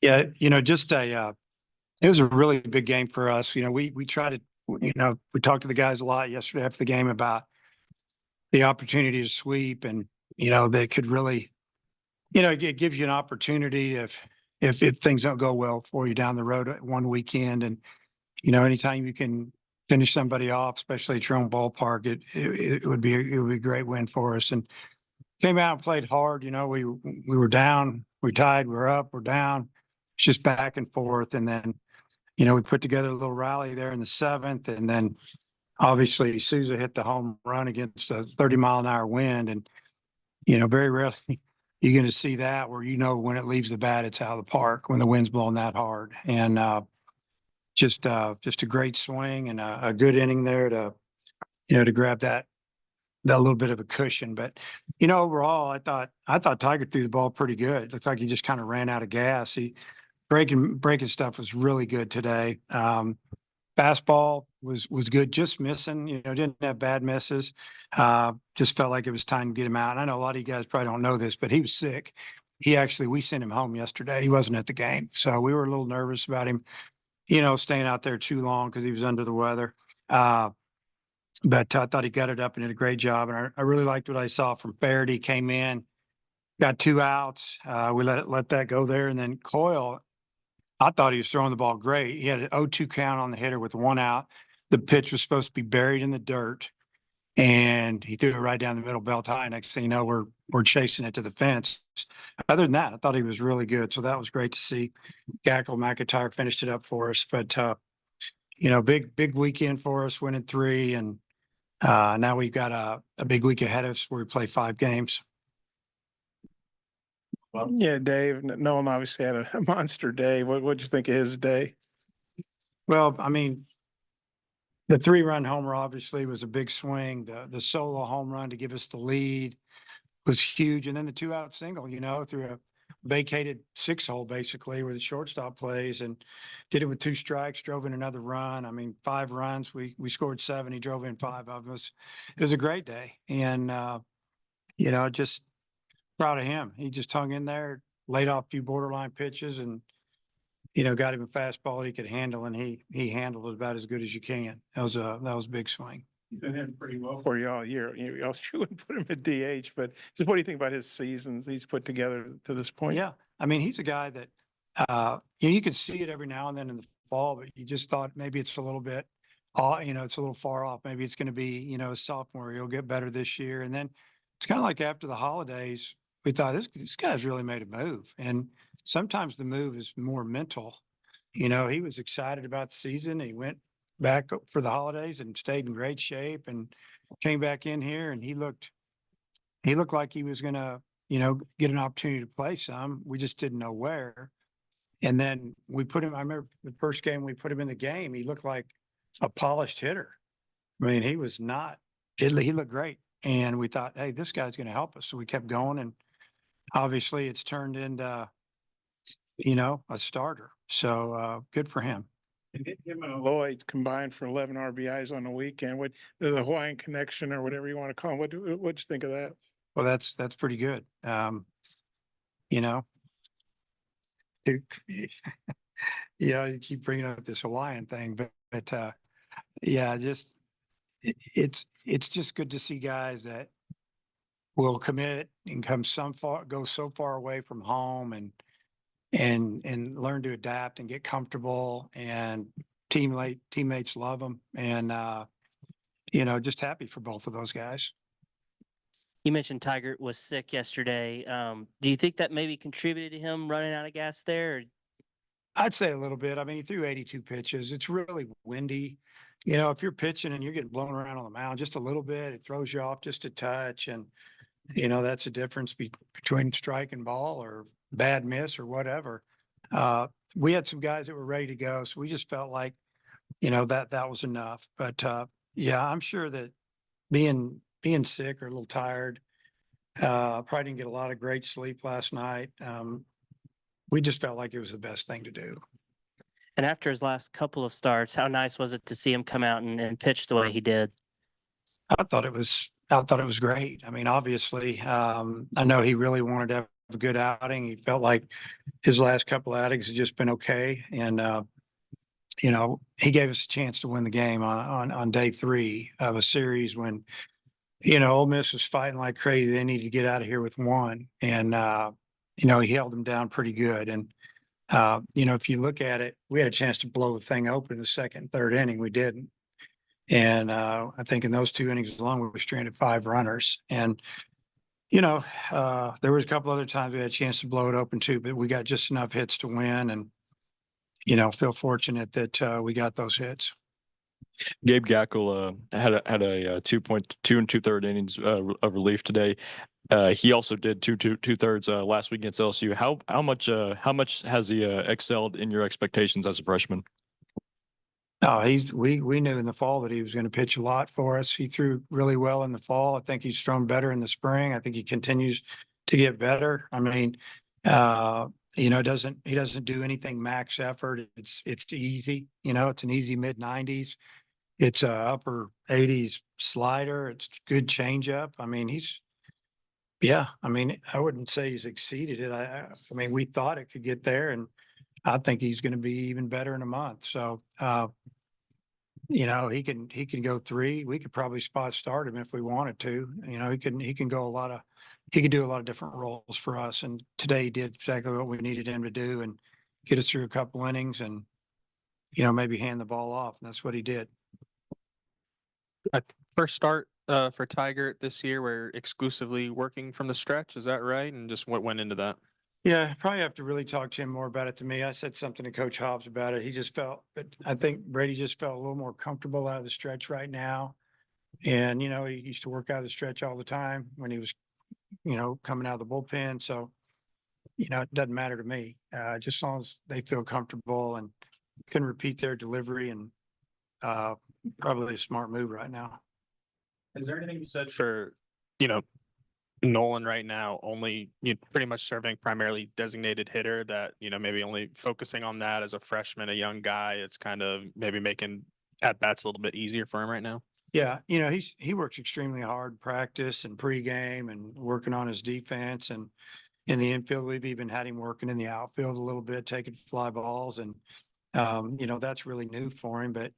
Yeah, just it was a really big game for us. We try to, we talked to the guys a lot yesterday after the game about the opportunity to sweep, and that could really, it gives you an opportunity if things don't go well for you down the road one weekend, and anytime you can finish somebody off, especially at your own ballpark, it would be a great win for us. And came out and played hard. We were down, we tied, we're up, we're down. It's just back and forth, and then we put together a little rally there in the seventh, and then obviously Souza hit the home run against a 30-mile-an-hour wind, and very rarely you're going to see that where when it leaves the bat, it's out of the park when the wind's blowing that hard, and just a great swing and a good inning there to grab that little bit of a cushion. But overall, I thought Tiger threw the ball pretty good. Looks like he just kind of ran out of gas. He breaking stuff was really good today. Fastball was good, just missing. Didn't have bad misses. Just felt like it was time to get him out. And I know a lot of you guys probably don't know this, but he was sick. We sent him home yesterday. He wasn't at the game, so we were a little nervous about him, staying out there too long because he was under the weather. But I thought he got it up and did a great job. And I really liked what I saw from Faraday. Came in, got 2 outs. We let that go there. And then Coyle, I thought he was throwing the ball great. He had an 0-2 count on the hitter with 1 out. The pitch was supposed to be buried in the dirt, and he threw it right down the middle, belt high. Next thing you know, we're chasing it to the fence. Other than that, I thought he was really good. So that was great to see. Gackle McIntyre finished it up for us. But big weekend for us, winning 3, and now we've got a big week ahead of us where we play 5 games. Yeah, Dave, Nolan obviously had a monster day. What'd you think of his day? Well, I mean, the 3-run homer obviously was a big swing. The solo home run to give us the lead was huge. And then the 2-out single, through a vacated 6-hole basically where the shortstop plays, and did it with 2 strikes, drove in another run. I mean, 5 runs. We scored 7. He drove in 5 of them. It was a great day. And, just proud of him. He just hung in there, laid off a few borderline pitches, and got him a fastball that he could handle, and he handled it about as good as you can. That was a big swing. He's been hitting pretty well for you all year. You wouldn't put him at DH, but just what do you think about his seasons he's put together to this point? Yeah, I mean, he's a guy that you could see it every now and then in the fall, but you just thought maybe it's a little bit, it's a little far off. Maybe it's going to be, a sophomore. He'll get better this year, and then it's kind of like after the holidays, we thought this guy's really made a move, and sometimes the move is more mental. He was excited about the season. He went back for the holidays and stayed in great shape, and came back in here, and he looked like he was going to, get an opportunity to play some. We just didn't know where. And then we put him, I remember the first game we put him in the game, he looked like a polished hitter. I mean, he was not, he looked great. And we thought, hey, this guy's going to help us. So we kept going, and obviously it's turned into, a starter. So good for him. And him and Lloyd combined for 11 RBIs on the weekend. What the Hawaiian connection or whatever you want to call him? What'd you think of that? Well, that's pretty good. You know, yeah, you keep bringing up this Hawaiian thing, but yeah, it's just good to see guys that will commit and go so far away from home, and learn to adapt and get comfortable, and teammates love them, and just happy for both of those guys. You mentioned Tiger was sick yesterday. Do you think that maybe contributed to him running out of gas there? Or? I'd say a little bit. I mean, he threw 82 pitches. It's really windy. If you're pitching and you're getting blown around on the mound just a little bit, it throws you off just a touch. And, that's the difference between strike and ball, or bad miss, or whatever. We had some guys that were ready to go, so we just felt like, that was enough. But yeah, I'm sure that being sick or a little tired, probably didn't get a lot of great sleep last night. We just felt like it was the best thing to do. And after his last couple of starts, how nice was it to see him come out and pitch the way he did? I thought it was great. I mean, obviously, I know he really wanted to have a good outing. He felt like his last couple outings had just been okay. And, he gave us a chance to win the game on day 3 of a series when, Ole Miss was fighting like crazy. They needed to get out of here with 1. And, he held them down pretty good. And, if you look at it, we had a chance to blow the thing open in the second and third inning. We didn't. And I think in those 2 innings alone, we were stranded 5 runners. And, there was a couple other times we had a chance to blow it open too, but we got just enough hits to win and, feel fortunate that we got those hits. Gabe Gackel had a 2.2 and 2/3 innings of relief today. He also did 2/3 last week against LSU. How much has he excelled in your expectations as a freshman? Oh, we knew in the fall that he was going to pitch a lot for us. He threw really well in the fall. I think he's thrown better in the spring. I think he continues to get better. I mean, he doesn't do anything max effort. It's easy. It's an easy mid-90s. It's a upper 80s slider. It's good changeup. I mean, I wouldn't say he's exceeded it. I mean, we thought it could get there, and I think he's going to be even better in a month. So, he can go 3. We could probably spot start him if we wanted to. He can do a lot of different roles for us. And today he did exactly what we needed him to do and get us through a couple innings and, maybe hand the ball off. And that's what he did. First start for Tiger this year, we're exclusively working from the stretch. Is that right? And just what went into that? Yeah, probably have to really talk to him more about it to me. I said something to Coach Hobbs about it. He just felt, but I think Brady just felt a little more comfortable out of the stretch right now. And, he used to work out of the stretch all the time when he was, coming out of the bullpen. So, it doesn't matter to me. Just as long as they feel comfortable and can repeat their delivery and probably a smart move right now. Is there anything you said for, Nolan right now only pretty much serving primarily designated hitter that, maybe only focusing on that as a freshman, a young guy, it's kind of maybe making at bats a little bit easier for him right now? Yeah, he works extremely hard in practice and pregame and working on his defense. And in the infield, we've even had him working in the outfield a little bit, taking fly balls. And, that's really new for him. But,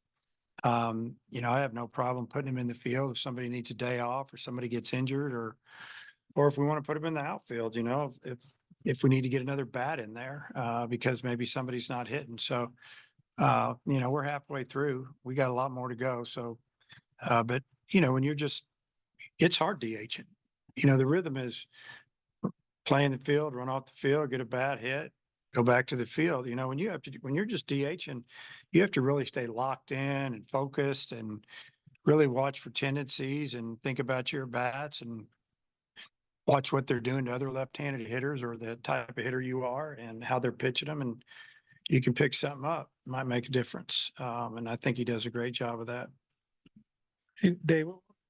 I have no problem putting him in the field if somebody needs a day off or somebody gets injured or if we want to put him in the outfield, if we need to get another bat in there because maybe somebody's not hitting. So, we're halfway through. We got a lot more to go. So, but, when it's hard DHing. The rhythm is play in the field, run off the field, get a bat hit, go back to the field. When you're just DHing, you have to really stay locked in and focused and really watch for tendencies and think about your bats and watch what they're doing to other left-handed hitters or the type of hitter you are and how they're pitching them. And you can pick something up, might make a difference. And I think he does a great job of that. Hey, Dave,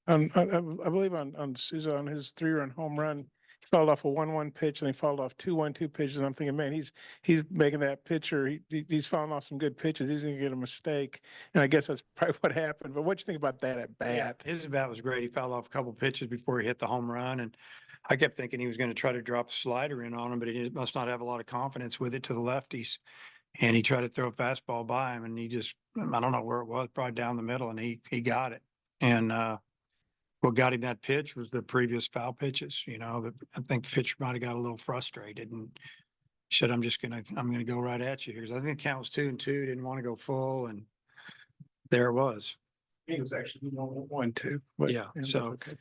I believe on Souza on his 3-run home run, he fouled off a 1-1 pitch and he fouled off 2 1-2 pitches. And I'm thinking, man, he's making that pitcher. He's fouling off some good pitches. He's going to get a mistake, and I guess that's probably what happened. But what you think about that at bat? His bat was great. He fouled off a couple pitches before he hit the home run, and I kept thinking he was going to try to drop a slider in on him, but he must not have a lot of confidence with it to the lefties. And he tried to throw a fastball by him, and he just, I don't know where it was, probably down the middle, and he got it. And what got him that pitch was the previous foul pitches. I think the pitcher might have got a little frustrated and said, I'm going to go right at you here. Because I think the count was 2-2, didn't want to go full, and there it was. He was actually 1-2. Yeah, so, okay.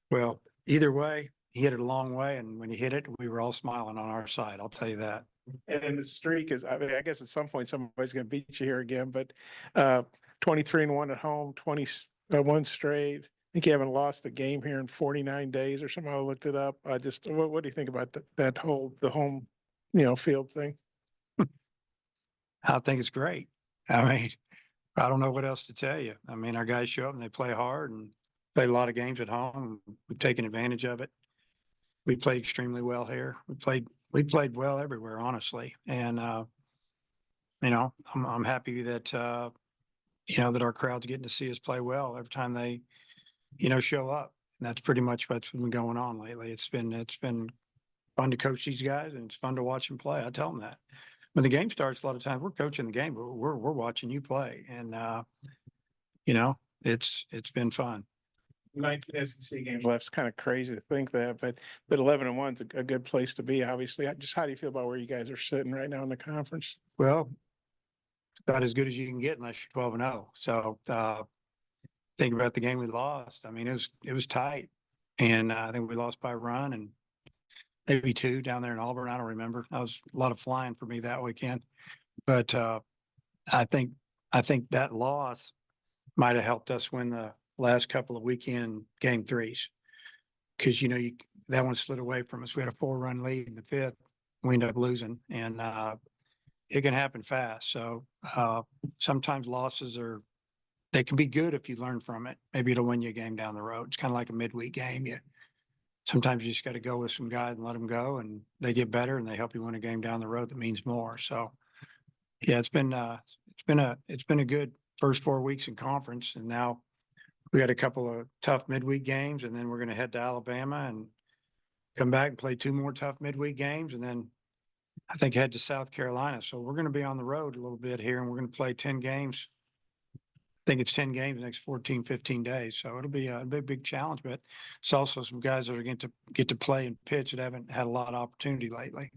Well, either way, he hit it a long way, and when he hit it, we were all smiling on our side. I'll tell you that. And the streak is, I mean, I guess at some point somebody's going to beat you here again, but 23-1 at home, 21 straight. I think you haven't lost a game here in 49 days or something. I looked it up. What do you think about the home, field thing? I think it's great. I mean, I don't know what else to tell you. I mean, our guys show up and they play hard and played a lot of games at home. We've taken advantage of it. We played extremely well here. We played well everywhere, honestly. And, I'm happy that, that our crowd's getting to see us play well every time they, show up. And that's pretty much what's been going on lately. It's been fun to coach these guys and it's fun to watch them play. I tell them that. When the game starts, a lot of times we're coaching the game, but we're watching you play. And, you know, it's been fun. 19 SEC games left. It's kind of crazy to think that, but 11-1's a good place to be, obviously. Just how do you feel about where you guys are sitting right now in the conference? Well, it's about as good as you can get unless you're 12-0. So, think about the game we lost. I mean, it was tight. And I think we lost by a run and maybe 2 down there in Auburn. I don't remember. That was a lot of flying for me that weekend. But I think that loss might have helped us win the last couple of weekend game 3s. Because, you know, that one slid away from us. We had a 4-run lead in the 5th. We ended up losing. And it can happen fast. So sometimes losses they can be good if you learn from it. Maybe it'll win you a game down the road. It's kind of like a midweek game. Sometimes you just got to go with some guys and let them go, and they get better and they help you win a game down the road that means more. So, yeah, it's been a good first 4 weeks in conference, and now we got a couple of tough midweek games, and then we're going to head to Alabama and come back and play 2 more tough midweek games, and then I think head to South Carolina. So we're going to be on the road a little bit here, and we're going to play 10 games. I think it's 10 games the next 14, 15 days. So it'll be a big challenge, but it's also some guys that are going to get to play and pitch that haven't had a lot of opportunity lately.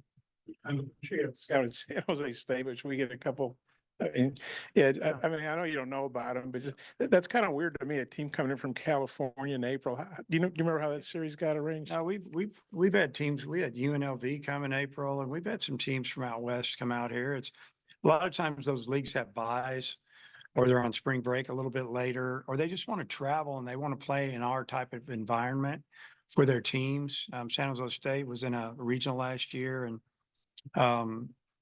I'm sure you have scouted San Jose State, but should we get a couple? Yeah, I mean, I know you don't know about them, but that's kind of weird to me. A team coming in from California in April. Do you remember how that series got arranged? No, we've had teams. We had UNLV come in April, and we've had some teams from out west come out here. It's a lot of times those leagues have buys, or they're on spring break a little bit later, or they just want to travel and they want to play in our type of environment for their teams. San Jose State was in a regional last year, and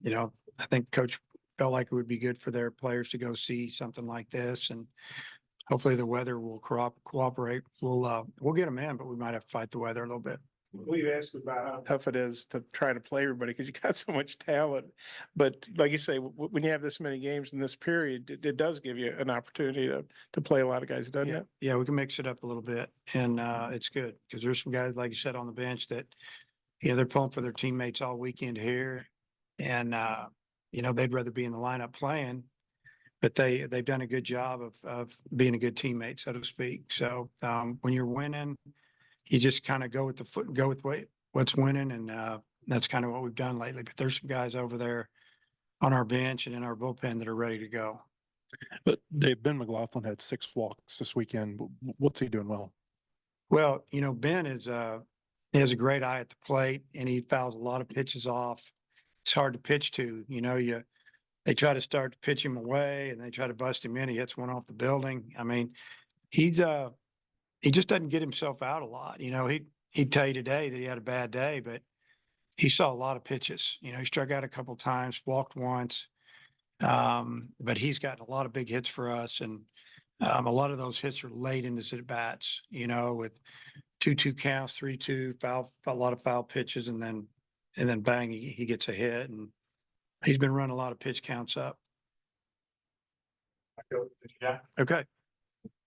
you know, I think Coach felt like it would be good for their players to go see something like this, and hopefully the weather will cooperate. We'll get them in, but we might have to fight the weather a little bit. We've asked about how tough it is to try to play everybody because you got so much talent. But like you say, when you have this many games in this period, it does give you an opportunity to play a lot of guys, doesn't it? Yeah, we can mix it up a little bit, and it's good because there's some guys, like you said, on the bench that, you know, they're pulling for their teammates all weekend here, and you know, they'd rather be in the lineup playing, but they've done a good job of being a good teammate, so to speak. So when you're winning, you just kind of go with what's winning, and that's kind of what we've done lately. But there's some guys over there on our bench and in our bullpen that are ready to go. But Dave, Ben McLaughlin had 6 walks this weekend. What's he doing well? Well, you know, Ben he has a great eye at the plate, and he fouls a lot of pitches off. It's hard to pitch to. You know, they try to start to pitch him away, and they try to bust him in. He hits one off the building. I mean, he just doesn't get himself out a lot. You know, he'd tell you today that he had a bad day, but he saw a lot of pitches. You know, he struck out a couple times, walked once, but he's gotten a lot of big hits for us, and a lot of those hits are late in his at bats. You know, with 2-2 counts, 3-2, a lot of foul pitches, and then bang, he gets a hit, and he's been running a lot of pitch counts up. Okay.